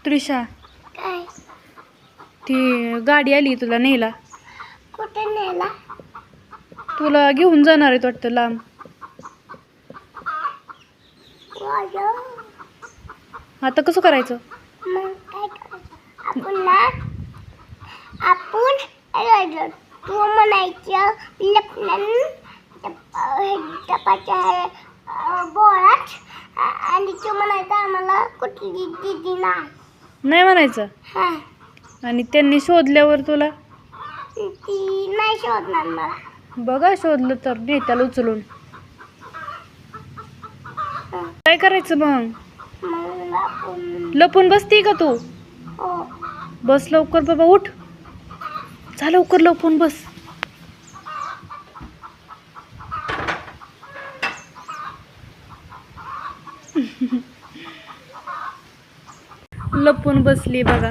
त्रिशा, काय? ती गाडी आली तुला न्यायला. कुठे नेला? तुला घेऊन जाणार आहेत वाटतं लांब. वाजव. आता कसं करायचं? मग काय करायचं? आपण राहिलो. तू म्हणायचं लपणं टपाच्या बोळात आणि तू म्हणायचं आम्हाला कुठली दिदी नाही म्हणायचं. हा, आणि त्यांनी शोधल्यावर तुला ती नाही शोधणार मला. बघा शोधलं तर नेत्याला उचलून. काय करायचं मग? मग आपण लपून बसती का तू? हो. बस लवकर बाबा, उठ. जा लवकर, लपून बस. लपून बसली बघा.